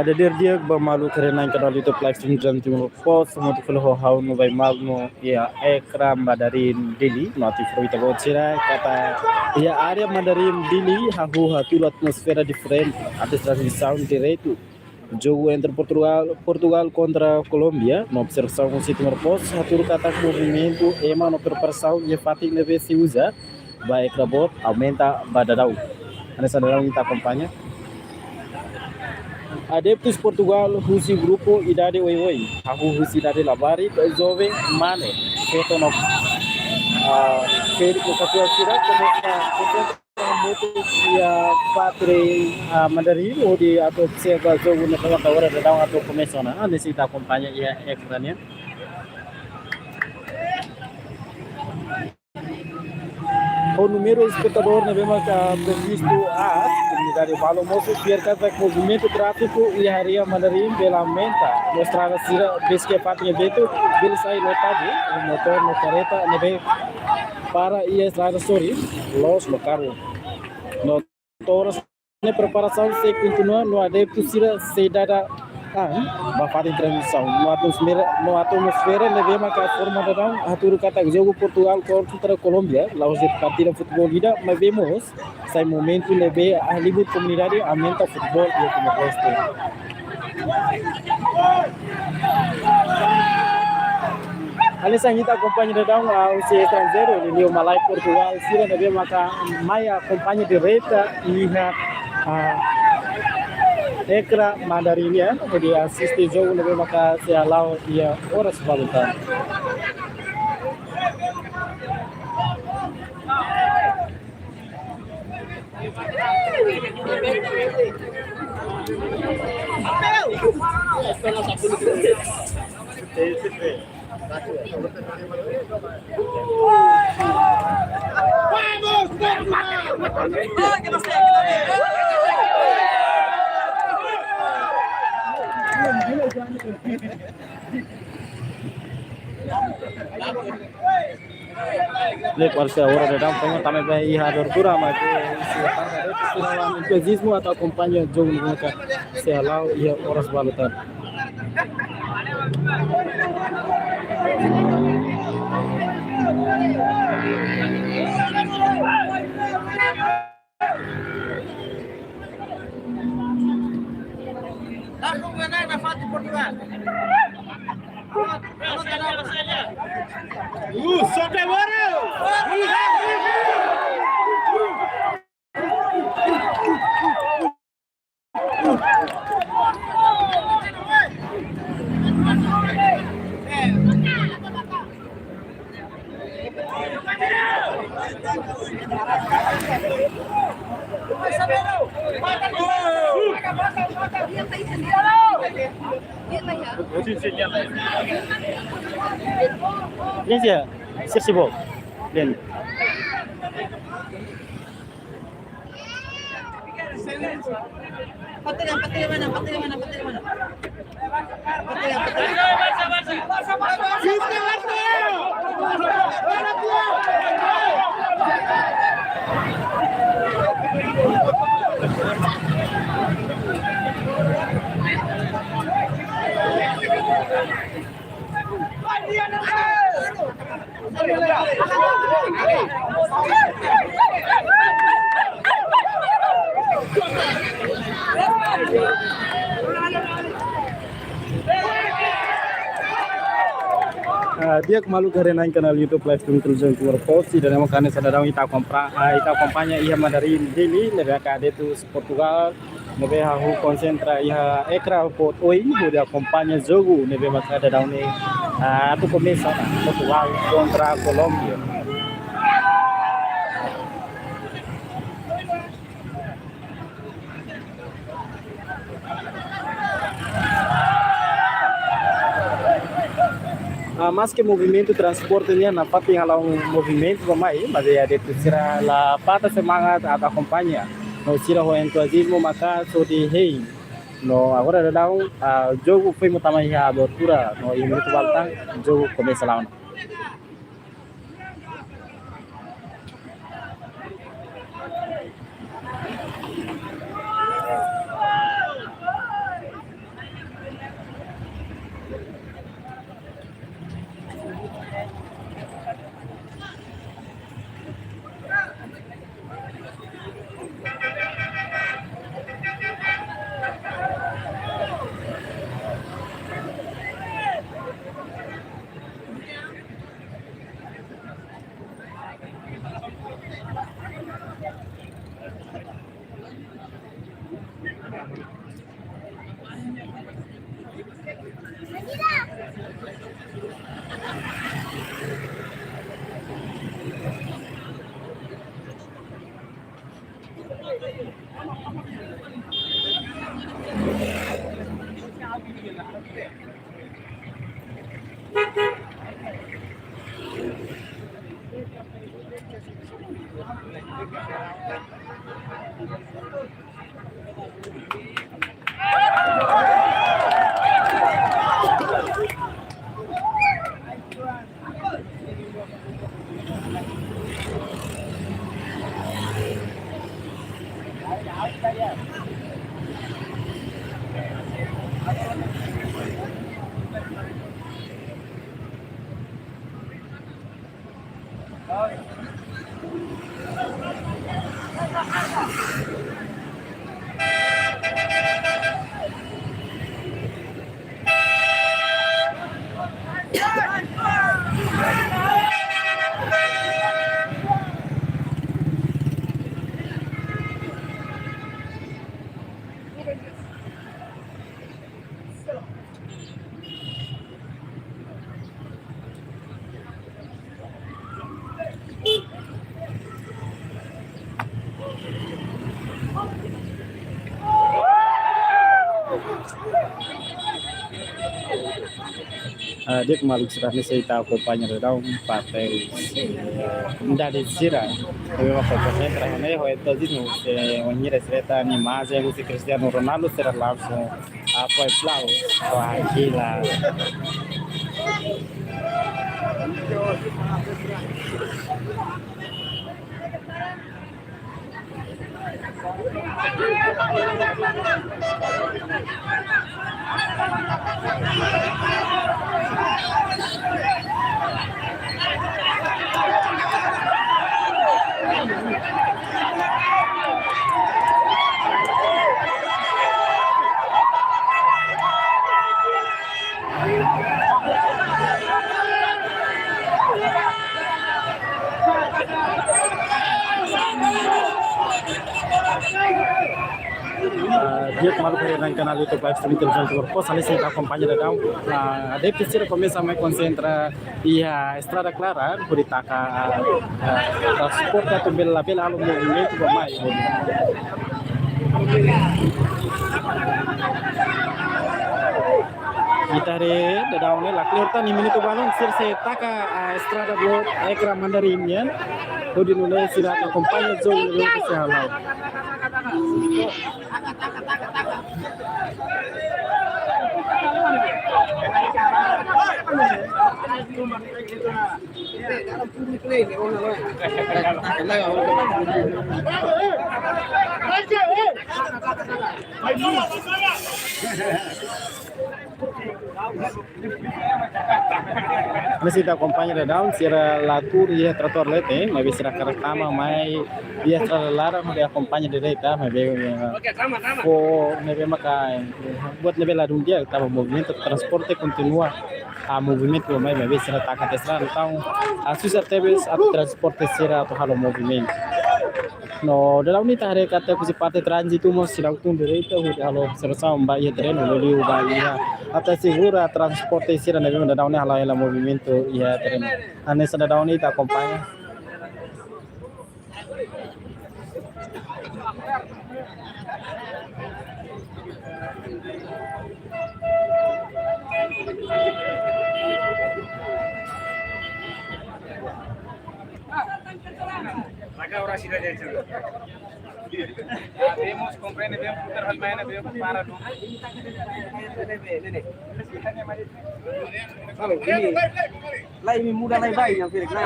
Dadir dia bermalu kerana kanal YouTube live stream jam timur post semua tu kalau hau no by magno ya ekram madarin dili notif kita buat sira kata ya area madarin dili hahu hatul atmosfera different atas dari sound direto jogo entre Portugal contra Colômbia na observação com sítio post hatur kata movimento ema no preparação e fatik neve se usa vai krabot aumenta badadau ane sadar kita acompanha. Adeptos Portugal husi grupo idade oi aku husi idade labari jovem mane feito no feito com a sira muito dia patre mandarin ou de atau siapa jogo na kata hora da daun atau começou na ane kita acompanha e ecrania. O número espectador na mesma previsto a comunidade Valo Moço percebe que movimento tráfico e área mandarim pela aumenta mostrar a sira vez que a parte evento ele sai lotado o motor no careta neve para e estrada story los local no todas na preparação se continua no adepto sira se dada bapak transmissão no atmosfera leve a forma da dão aturo kata jogo Portugal contra Colômbia lá os partida futebol ida mas vemos sai momento leve a libut comunidade aumenta futebol e como resto ali sang kita acompanha da dão os estrangeiros ele o Malai Portugal sira leve maka mai acompanha direita e Ekra Mandarinia, dia assiste jogo lebih maka saya lau ia horas balutan. Lek warsa ora da dam pengen tame ba iha dortura ma ke silawan entusiasmo atau acompanha jogo nunca se alau ia horas balutan. Langsung naik nafas di Portugal. Sampai baru. Lihat ya, sibuk. Lihat. Pati mana? Dia kemalu karena kanal YouTube live stream terus keluar post dan emang karena sadar kita acompanha ia Mandarim Dili lebih kade tu Portugal nebe hahu konsentra ia ekra pot oi dia acompanha jogo nebe maka ada daun ni tu começa Portugal contra Colômbia. Mas que movimento transporte na parte yang lalu movimento ramai, mas ya de tercera la pata semangat atau acompanha. No sira ho entusiasmo maka so di hey No, agora dá jogo foi muito mais a abertura no e muito baltang jogo começa lá. Dia kembali sudah saya acompanha da papel dari Sira. Eu vou fazer para né, o etadinho se unir essa animada, o Cristiano Ronaldo será lá a Pueblau, a Aquila. Dia kemarin dari canal YouTube live streaming televisão de Corpos, ali saya acompanha da Down. A DPC começa a me concentrar e a Estrada Clara, por itaca transporta também lá pela alo movimento do mais. Itare da Down la clearta ni minuto balon sir saya taka a Estrada Block ekra mandarinnya. Kodi nulai sira acompanha zone do Ceará. Masih kita acompanha da Down, sira la tour e trator lete, mas bisa karakama mai dia lara dia acompanha direita, mas o nebe maka buat nebe la dia tava movimento transporte continua a movimento mai bisa taka tesra então a susar tebes a transporte será to halo movimento. No, dalam ni tarik kata kusi parte transitu mo silang tun direita hu halo serasa mbai treno loli ubai ya até segura transporte sira na vendo dalam ni halo ela movimento ya treno ane sada dalam ni ta acompanha. Agora ora sira Vemos, comprende, vemos putar hal main, vemos para no. Lai mi muda lai bai yang pirik lai.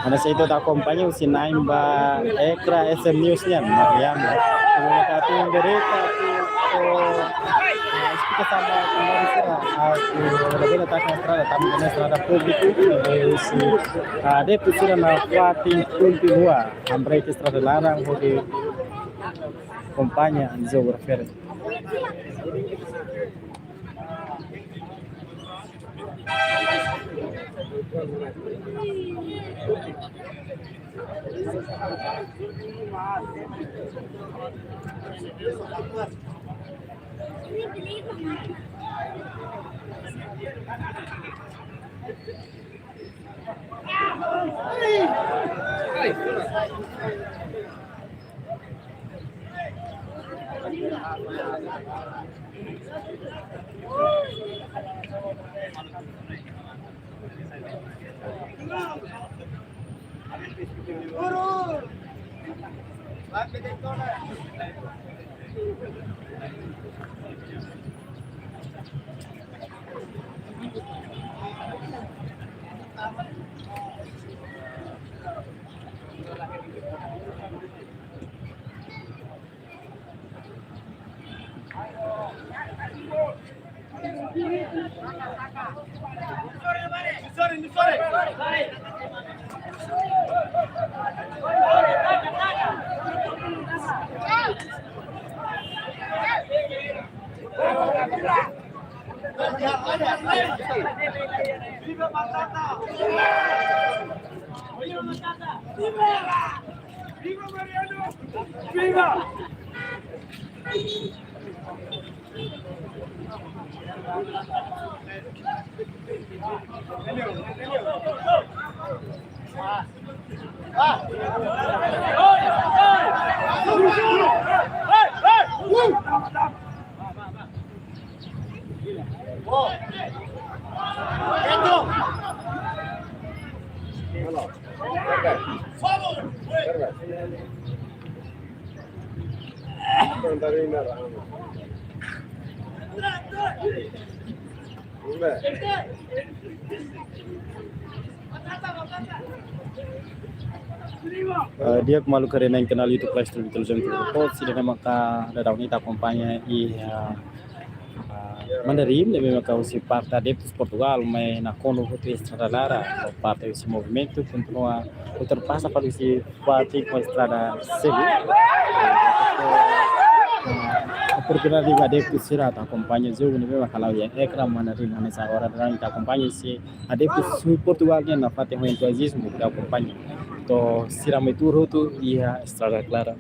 Mana sa ito takompanya si Naimba Ekra SM News-nya Mariam ya. Mengatakan yang berita kita sama kembali sira aku lebih tak estrada tapi dengan estrada publik itu si ada pusira na kuatin kunti hua ambre estrada larang di kompanya Anzo berfer. Dia kemalu karena yang kenal YouTube Play Store television report sudah maka dadau ni takompanya Mandarim lebih maka usi parte adeptos Portugal mas na kono hotu estrada lara parte desse movimento continua ultrapassa para esse parte com a estrada civil oportunidade de adeptos será acompanha o jogo nível kalau ya Ekra Mandarim nessa hora dan acompanha esse adeptos Portugal que na parte do entusiasmo que acompanha to siram itu hotu ia estrada clara.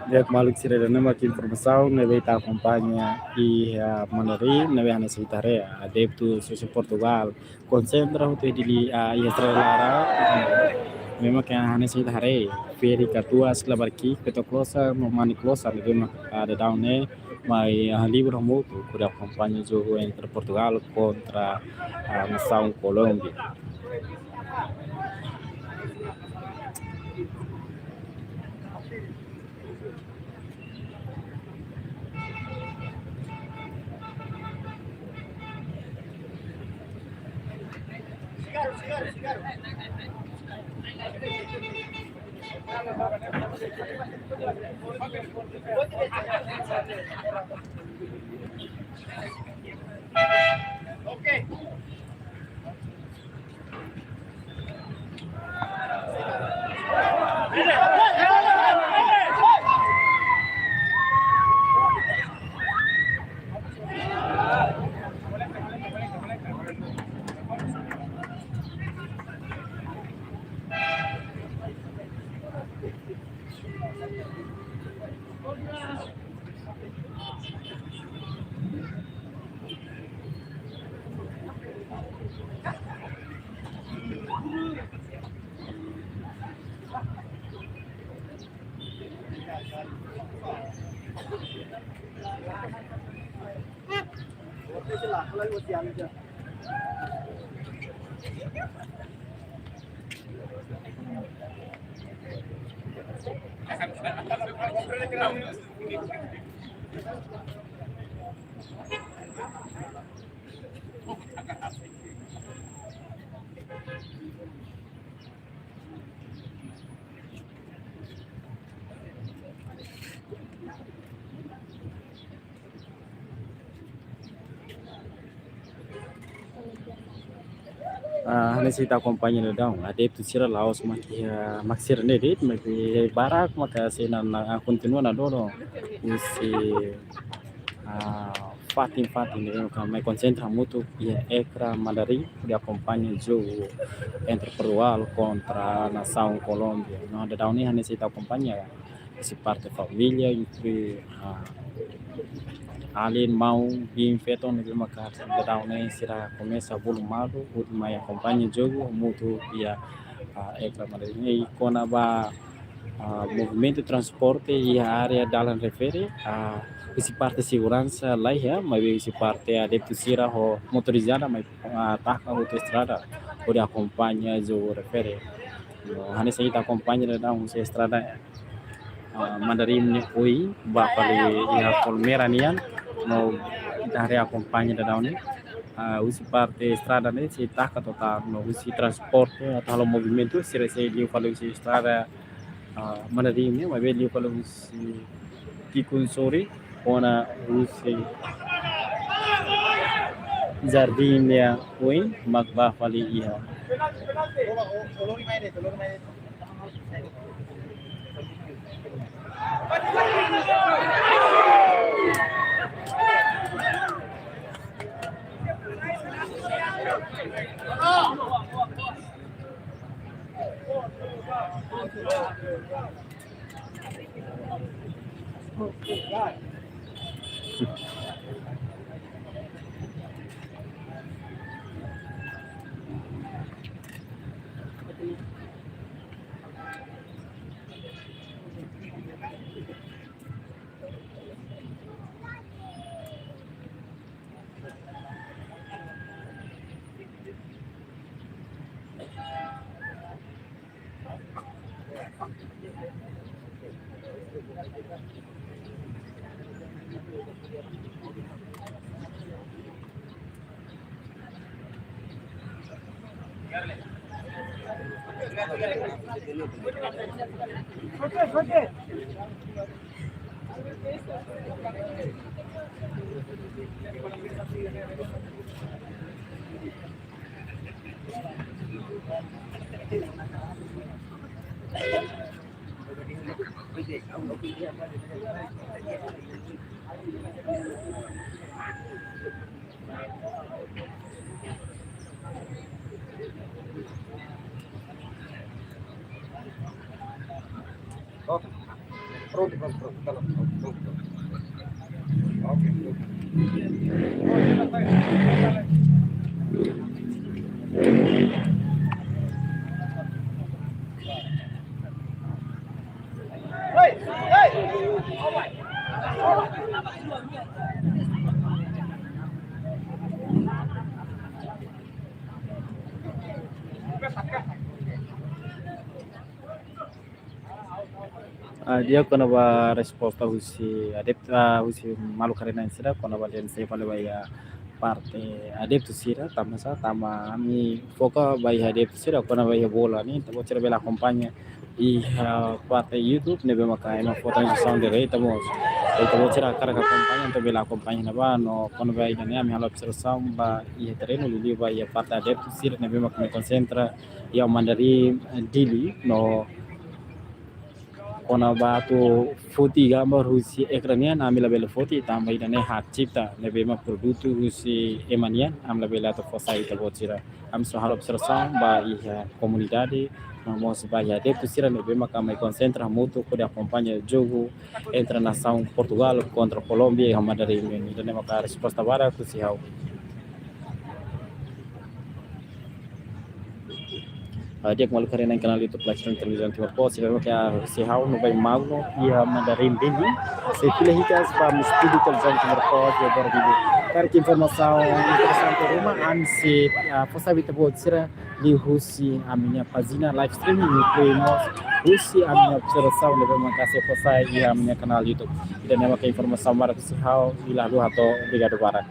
Dia kembali ke sini dan nama informação neve está acompanha e a Manari neve hanya sekitar adepto social Portugal concentra untuk di Israelara memang que hanya sekitar feri katua selabar ki peto closa mani closa neve ada down mas livro muito que acompanha o jogo entre Portugal contra a nação Colômbia. Hanya kita acompanha no dão, adepto tira Laos maksir nedit, mas barak maka sena na continua na dono esse fatin né que concentra muito e Ekra Mandarim de acompanha o jogo entre Portugal contra a nação Colômbia. Não ada dão ni hanya kita acompanha esse parte família entre além mau bem feito no mesmo caso da down será começa volumado o mais acompanha o jogo muito via Ekra Mandarim e quando va movimento de transporte e a área dalam refere esse parte de segurança lá mas esse parte de tosira ho motorizada mas ataca a autoestrada ou acompanha o refere hanya saya kita acompanha da um estrada mandarim ni oi ba pali ya colmeranian no dari acompanha da daun usi parte estrada ne se taca total no usi transporte atau movimento se recebe o falo usi estrada mandarim ni mas ele falo usi tikun sore ona usi jardim ya oi magba fali iha dia quando a resposta usi adepta usi malu karena insira quando a den saya pada baya parte adepto sira tama ami foca baya adepto sira quando baya bola ni tamo cera bela acompanha e parte YouTube nebe maka ina foto ni sound de rei tamo cera cara acompanha to bela acompanha na ba no quando baya ni ami hala observação ba e treino lili baya parte adepto sira nebe maka me concentra e ao mandari dili no kona batu foti gambar husi ekranian amila bela foti tambah idane hat cipta lebe ma produto husi emanian amla bela to fosai to botira am so hal observação ba iha comunidade mos ba ya de pusira lebe ma kama concentra muito pode acompanha jogo entre nação Portugal contra Colômbia e Madrid ini idane ma ka resposta bara kusi hau dia malu karena yang kenal itu pelajaran televisão Timor Poste dan que a Sihau no vai magno e a mandarim dele se pilih hikas para estudar televisão Timor Poste e agora vivo cara que informação interessante rumah ansi fosa vita buat sira di husi a minha página live streaming no Premos husi a minha observação lebih makasih fosa e a minha canal YouTube dan nama ke informação mara ke Sihau ila lu atau Brigade Barat